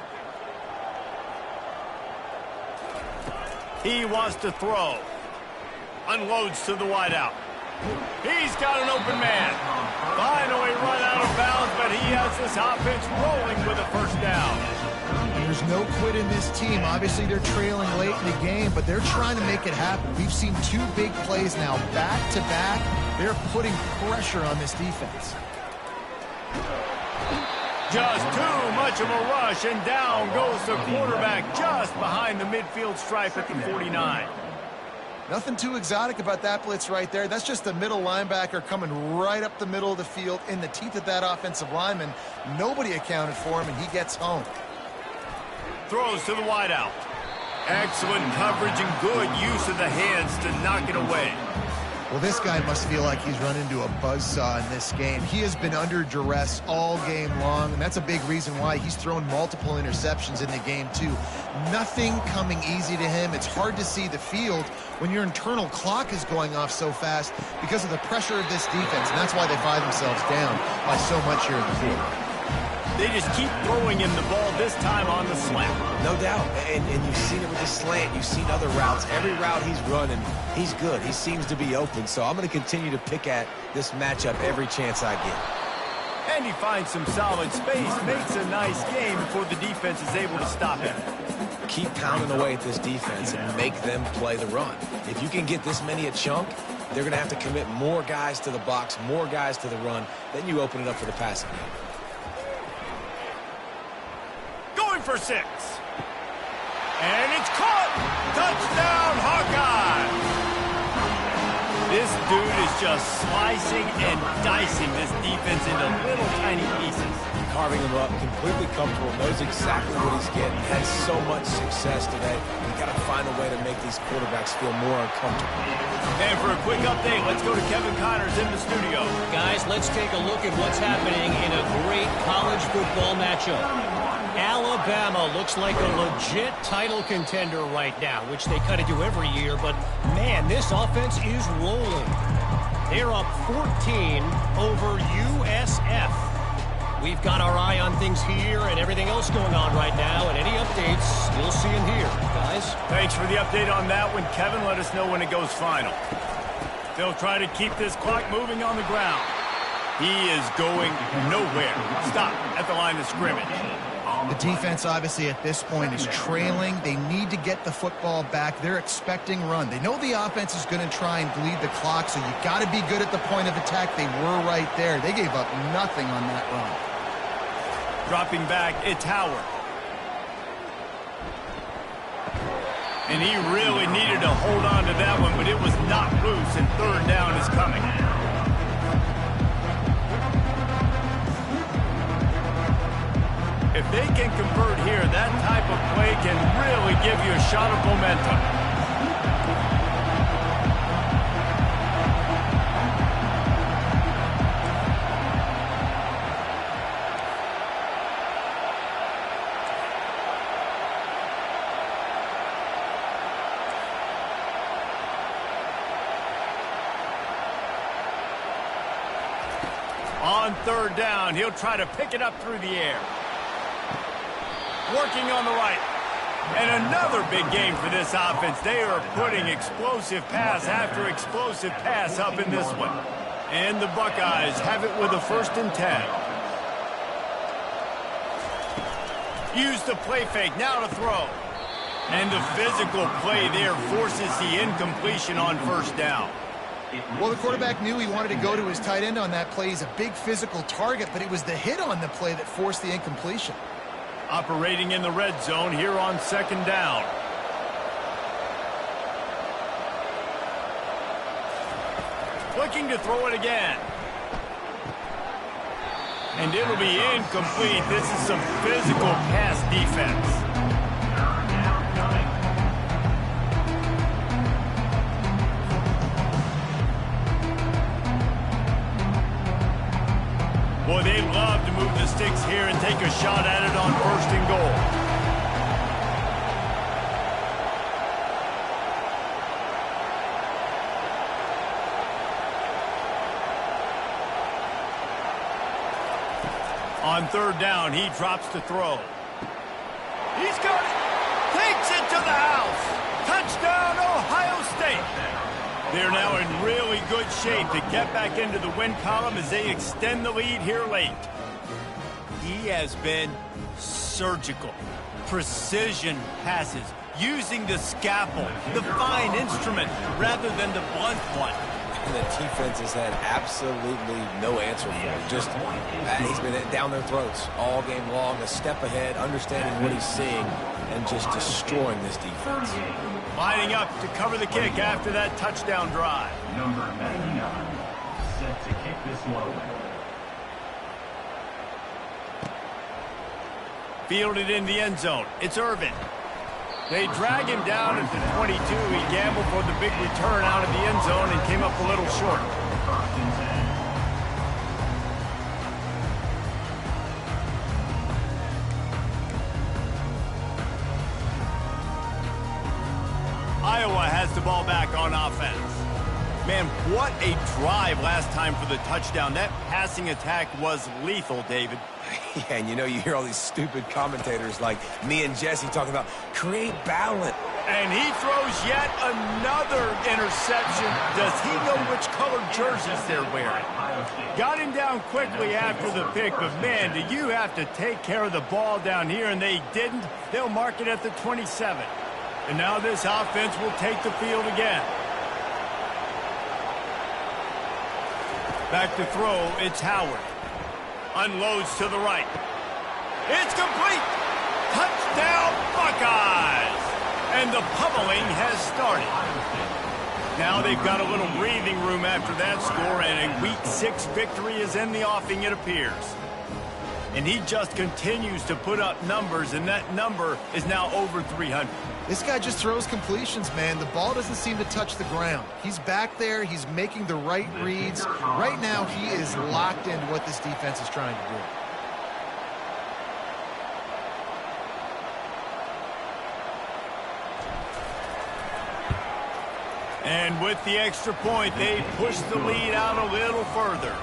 He wants to throw. Unloads to the wideout. He's got an open man. Finally run out of bounds, but he has this offense rolling with a first down. There's no quit in this team. Obviously, they're trailing late in the game, but they're trying to make it happen. We've seen 2 big plays now, back-to-back. They're putting pressure on this defense. Just too much of a rush, and down goes the quarterback just behind the midfield stripe at the 49. Nothing too exotic about that blitz right there. That's just a middle linebacker coming right up the middle of the field in the teeth of that offensive lineman. Nobody accounted for him, and he gets home. Throws to the wideout. Excellent coverage and good use of the hands to knock it away. Well, this guy must feel like he's run into a buzzsaw in this game. He has been under duress all game long, and that's a big reason why he's thrown multiple interceptions in the game, too. Nothing coming easy to him. It's hard to see the field when your internal clock is going off so fast because of the pressure of this defense, and that's why they find themselves down by so much here in the fourth. They just keep throwing him the ball, this time on the slant. No doubt. And you've seen it with the slant. You've seen other routes. Every route he's running, he's good. He seems to be open. So I'm going to continue to pick at this matchup every chance I get. And he finds some solid space, makes a nice game before the defense is able to stop him. Keep pounding away at this defense and make them play the run. If you can get this many a chunk, they're going to have to commit more guys to the box, more guys to the run. Then you open it up for the passing game. Going for 6. And it's caught! Touchdown, Hawkeye! This dude is just slicing and dicing this defense into little tiny pieces. Carving them up, completely comfortable, knows exactly what he's getting, has so much success today. You got to find a way to make these quarterbacks feel more uncomfortable. And for a quick update, let's go to Kevin Connors in the studio. Guys, let's take a look at what's happening in a great college football matchup. Alabama looks like a legit title contender right now, which they kind of do every year, but man, this offense is rolling. They're up 14 over USF. We've got our eye on things here and everything else going on right now, and any updates you'll see in here, guys. Thanks for the update on that one, Kevin. Let us know when it goes final. They'll try to keep this clock moving on the ground. He is going nowhere. Stop at the line of scrimmage. The defense, obviously, at this point is trailing. They need to get the football back. They're expecting run. They know the offense is going to try and bleed the clock, so you got to be good at the point of attack. They were right there. They gave up nothing on that run. Dropping back, it's Howard. And he really needed to hold on to that one, but it was not loose, and third down is coming. If they can convert here, that type of play can really give you a shot of momentum. On third down, he'll try to pick it up through the air. Working on the right. And another big game for this offense. They are putting explosive pass after explosive pass up in this one. And the Buckeyes have it with a 1st and 10. Use the play fake, now to throw. And the physical play there forces the incompletion on 1st down. Well, the quarterback knew he wanted to go to his tight end on that play. He's a big physical target, but it was the hit on the play that forced the incompletion. Operating in the red zone here on 2nd down. Looking to throw it again. And it'll be incomplete. This is some physical pass defense. Boy, they'd love to move the sticks here and take a shot at it on 1st and goal. On 3rd down, he drops to throw. He's got it. Takes it to the house. Touchdown, Ohio State. They're now in really good shape to get back into the win column as they extend the lead here late. He has been surgical. Precision passes, using the scalpel, the fine instrument, rather than the blunt one. And the defense has had absolutely no answer for him. Just, he's been down their throats all game long, a step ahead, understanding what he's seeing, and just destroying this defense. Lining up to cover the kick after that touchdown drive. Number 99, set to kick this one away. Fielded in the end zone. It's Irvin. They drag him down at the 22. He gambled for the big return out of the end zone and came up a little short. 1st and 10. Iowa has the ball back on offense. Man, what a drive last time for the touchdown. That passing attack was lethal, David. Yeah, and you know, you hear all these stupid commentators like me and Jesse talking about create balance. And he throws yet another interception. Does he know which colored jerseys they're wearing? Got him down quickly after the pick, but man, do you have to take care of the ball down here, and they didn't. They'll mark it at the 27. And now this offense will take the field again. Back to throw, it's Howard. Unloads to the right. It's complete! Touchdown, Buckeyes! And the pummeling has started. Now they've got a little breathing room after that score, and a Week 6 victory is in the offing, it appears. And he just continues to put up numbers, and that number is now over 300. This guy just throws completions, man. The ball doesn't seem to touch the ground. He's back there. He's making the right reads. Right now, he is locked into what this defense is trying to do. And with the extra point, they push the lead out a little further.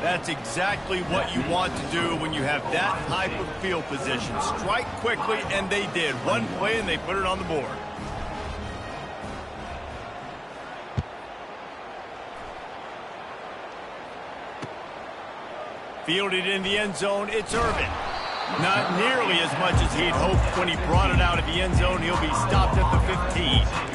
That's exactly what you want to do when you have that type of field position. Strike quickly, and they did. One play, and they put it on the board. Fielded in the end zone, it's Irvin. Not nearly as much as he'd hoped when he brought it out of the end zone. He'll be stopped at the 15.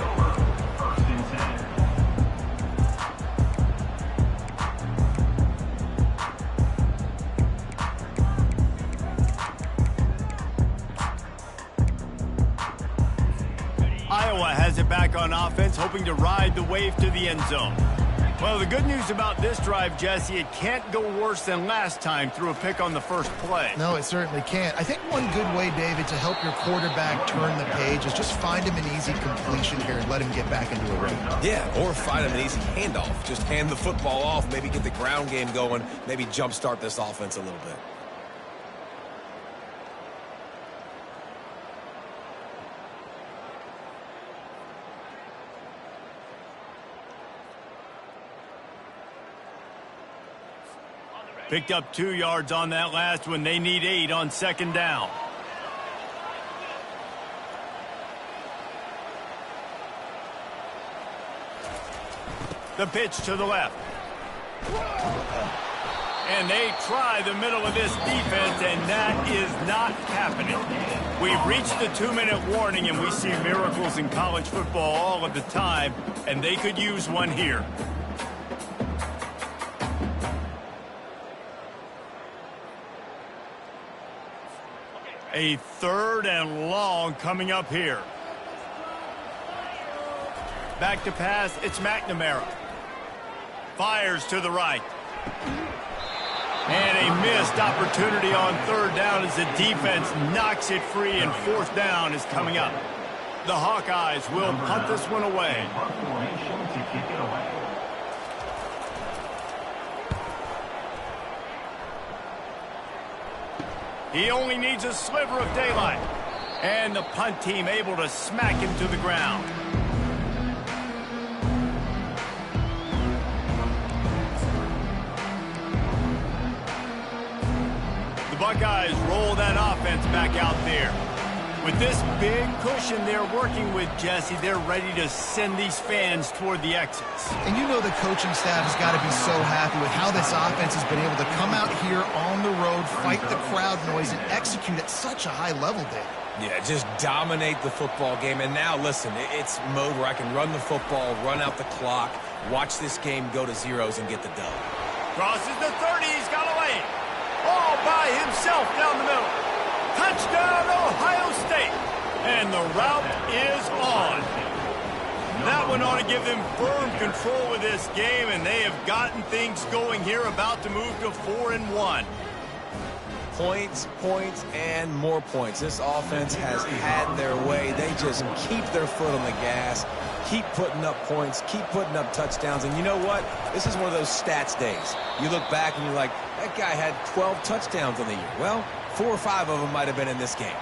Iowa has it back on offense, hoping to ride the wave to the end zone. Well, the good news about this drive, Jesse, it can't go worse than last time through a pick on the first play. No, it certainly can't. I think one good way, David, to help your quarterback turn the page is just find him an easy completion here and let him get back into a rhythm. Yeah, or find him an easy handoff. Just hand the football off, maybe get the ground game going, maybe jumpstart this offense a little bit. Picked up 2 yards on that last one. They need 8 on second down. The pitch to the left. And they try the middle of this defense, and that is not happening. We've reached the 2-minute warning, and we see miracles in college football all of the time, and they could use one here. A 3rd and long coming up here. Back to pass, it's McNamara. Fires to the right. And a missed opportunity on 3rd down as the defense knocks it free, and 4th down is coming up. The Hawkeyes will punt this one away. He only needs a sliver of daylight. And the punt team able to smack him to the ground. The Buckeyes roll that offense back out there. With this big cushion they're working with, Jesse, they're ready to send these fans toward the exits. And you know the coaching staff has got to be so happy with how this offense has been able to come out here on the road, fight the crowd noise, and execute at such a high level, Dave. Yeah, just dominate the football game. And now, listen, it's mode where I can run the football, run out the clock, watch this game go to zeros and get the dub. Crosses the 30, he's got a lane. All by himself down the middle. Touchdown, Ohio State. And the route is on. That one ought to give them firm control of this game, and they have gotten things going here, about to move to 4-1. Points, points, and more points. This offense has had their way. They just keep their foot on the gas, keep putting up points, keep putting up touchdowns. And you know what? This is one of those stats days. You look back and you're like, that guy had 12 touchdowns on the year. Well, 4 or 5 of them might have been in this game.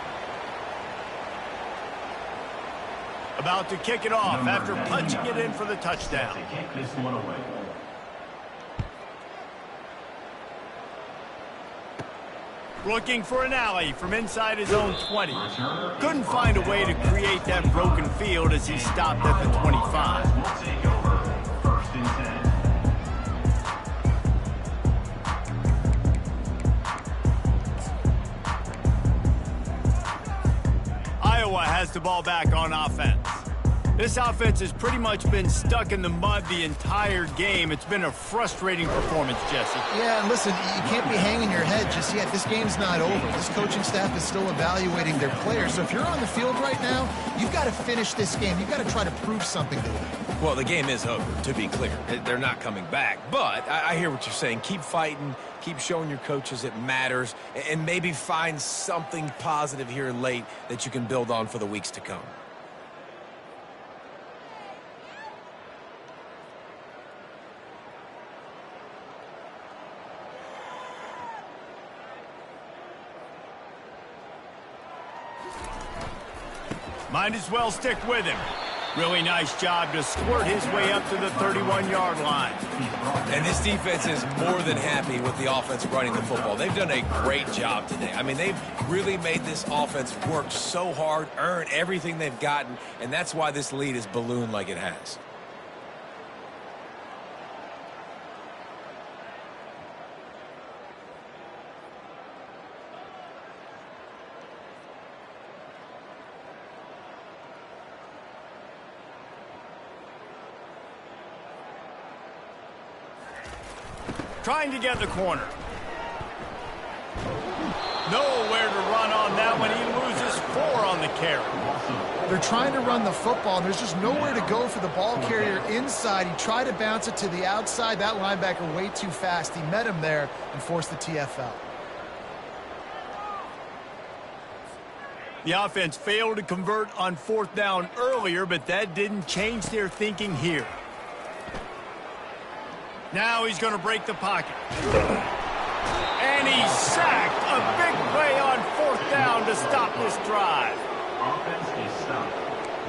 About to kick it off after punching it in for the touchdown. To kick this one away. Looking for an alley from inside his own 20. Couldn't find a way to create that broken field as he stopped at the 25. Will take over. First and 10. Iowa has the ball back on offense. This offense has pretty much been stuck in the mud the entire game. It's been a frustrating performance, Jesse. Yeah, and listen, you can't be hanging your head just yet. This game's not over. This coaching staff is still evaluating their players. So if you're on the field right now, you've got to finish this game. You've got to try to prove something to them. Well, the game is over, to be clear. They're not coming back. But I hear what you're saying. Keep fighting. Keep showing your coaches it matters. And maybe find something positive here late that you can build on for the weeks to come. Might as well stick with him. Really nice job to squirt his way up to the 31-yard line. And this defense is more than happy with the offense running the football. They've done a great job today. I mean, they've really made this offense work so hard, earn everything they've gotten, and that's why this lead is ballooned like it has. Trying to get the corner. Nowhere to run on that one. He loses 4 on the carry. They're trying to run the football, and there's just nowhere to go for the ball carrier inside. He tried to bounce it to the outside. That linebacker way too fast. He met him there and forced the TFL. The offense failed to convert on 4th down earlier, but that didn't change their thinking here. Now he's going to break the pocket. And he's sacked. A big play on 4th down to stop this drive. Offense is stopped.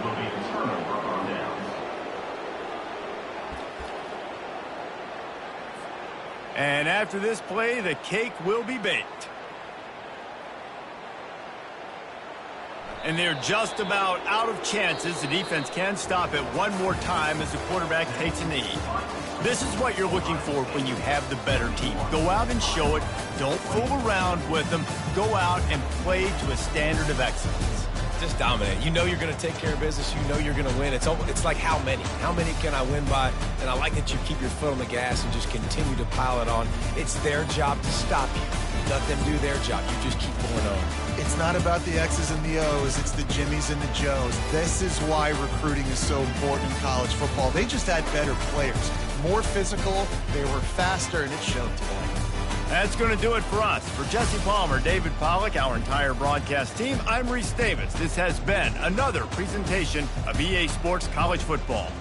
Will be a turnover on downs. And after this play, the cake will be baked. And they're just about out of chances. The defense can stop it one more time as the quarterback takes a knee. This is what you're looking for when you have the better team. Go out and show it. Don't fool around with them. Go out and play to a standard of excellence. Just dominate. You know you're going to take care of business. You know you're going to win. It's like how many? How many can I win by? And I like that you keep your foot on the gas and just continue to pile it on. It's their job to stop you. Let them do their job. You just keep going on. It's not about the X's and the O's. It's the Jimmies and the Joes. This is why recruiting is so important in college football. They just had better players. More physical. They were faster, and it showed today. That's going to do it for us. For Jesse Palmer, David Pollack, our entire broadcast team, I'm Reese Davis. This has been another presentation of EA Sports College Football.